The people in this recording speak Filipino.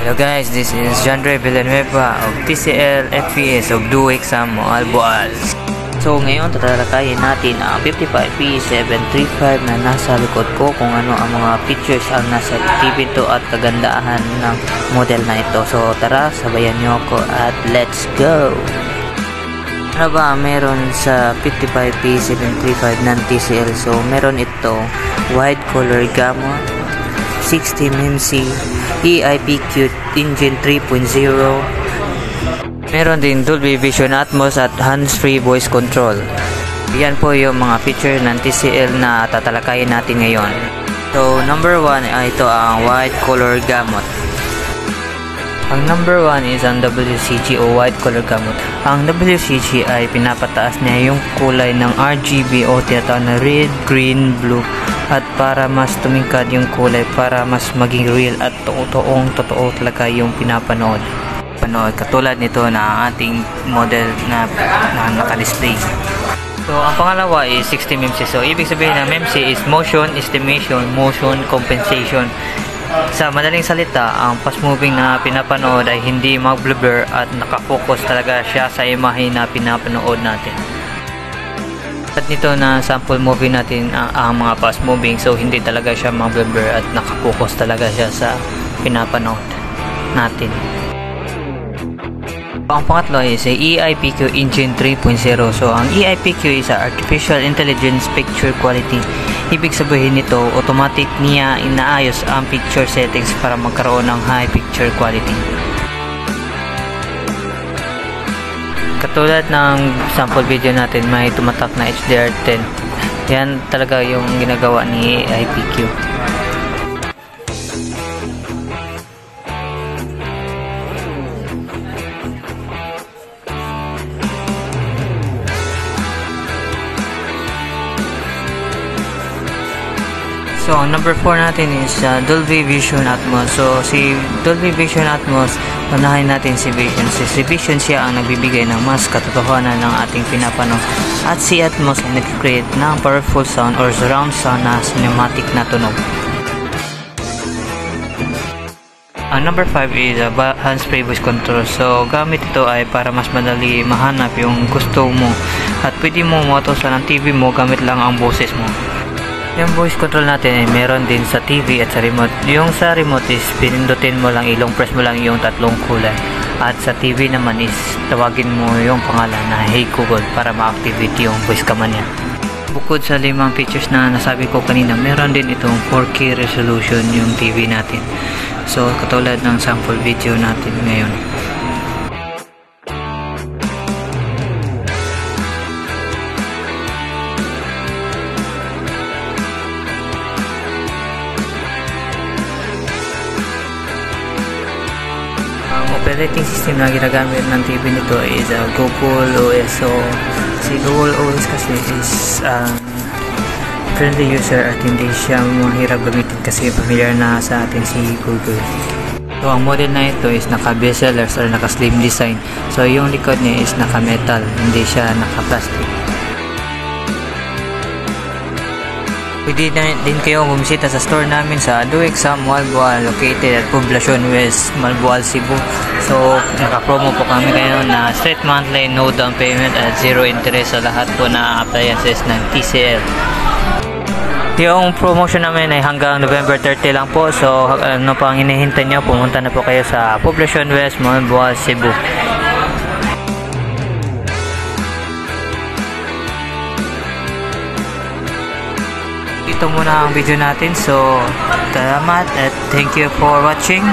Hello guys, this is Jandre Villanueva of TCL FPS of Duwek sa Malboal. So ngayon tatalakayin natin ang 55P735 na nasa likod ko, kung ano ang mga features ang nasa TV to at kagandahan ng model na ito. So tara, sabayan nyo ako at let's go! Ano ba meron sa 55P735 ng TCL? So meron ito wide color gamut, 60mm EIPQ engine 3.0. Meron din Dolby Vision Atmos at hands-free voice control. Yan po yung mga feature ng TCL na tatalakayin natin ngayon. So number 1 ay ito ang wide color gamut. Ang number 1 is ang WCG o wide color gamut. Ang WCG ay pinapataas niya yung kulay ng RGB o tinatawag na red, green, blue, at para mas tumingkad yung kulay, para mas maging real at totoo talaga yung pinapanood. Katulad nito na ating model na naka-display. So ang pangalawa is 60mm. So ibig sabihin ng MC is motion estimation, motion compensation. Sa madaling salita, ang fast moving na pinapanood ay hindi mag-blur at nakafocus talaga siya sa imahe na pinapanood natin. At nito na sample movie natin ang mga fast moving, so hindi talaga siya mag-blur at nakafocus talaga siya sa pinapanood natin. Ang pangatlo is EIPQ Engine 3.0. So ang EIPQ is Artificial Intelligence Picture Quality. Ibig sabihin nito, automatic niya inaayos ang picture settings para magkaroon ng high picture quality. Katulad ng sample video natin, may tumatak na HDR10. Yan talaga yung ginagawa ni EIPQ. So, number 4 natin is Dolby Vision Atmos. So, si Dolby Vision Atmos, unahin natin si Vision. Si Vision siya ang nagbibigay ng mas katotohanan ng ating pinapanood. At si Atmos ay nag-create ng powerful sound or surround sound na cinematic na tunog. Ang number 5 is hands-free voice control. So, gamit ito ay para mas madali mahanap yung gusto mo. At pwede mo mautosan ang TV mo gamit lang ang boses mo. Yung voice control natin ay meron din sa TV at sa remote. Yung sa remote is pinindutin mo lang, ilong press mo lang yung tatlong kulay. At sa TV naman is tawagin mo yung pangalan na Hey Google para ma-activate yung voice command niya. Bukod sa 5 features na nasabi ko kanina, meron din itong 4K resolution yung TV natin. So katulad ng sample video natin ngayon. Operating system na ginagamit ng TV nito is Google OS. So si Google OS kasi is friendly user at hindi siya mahirap gamitin kasi familiar na sa atin si Google. So ang model na ito is naka bezels or naka slim design. So yung likod niya is naka metal, hindi siya naka plastic. Pwede din kayo bumisita sa store namin sa Duwek sa Malboal, located at Poblacion West, Malboal, Cebu. So, naka-promo po kami ngayon na straight monthly, no down payment at zero interest sa lahat po na appliances ng TCL. Yung promotion namin ay hanggang November 30 lang po. So, ano pang hinihintay nyo, pumunta na po kayo sa Poblacion West, Malboal, Cebu. Ito muna ang video natin. So, salamat at thank you for watching.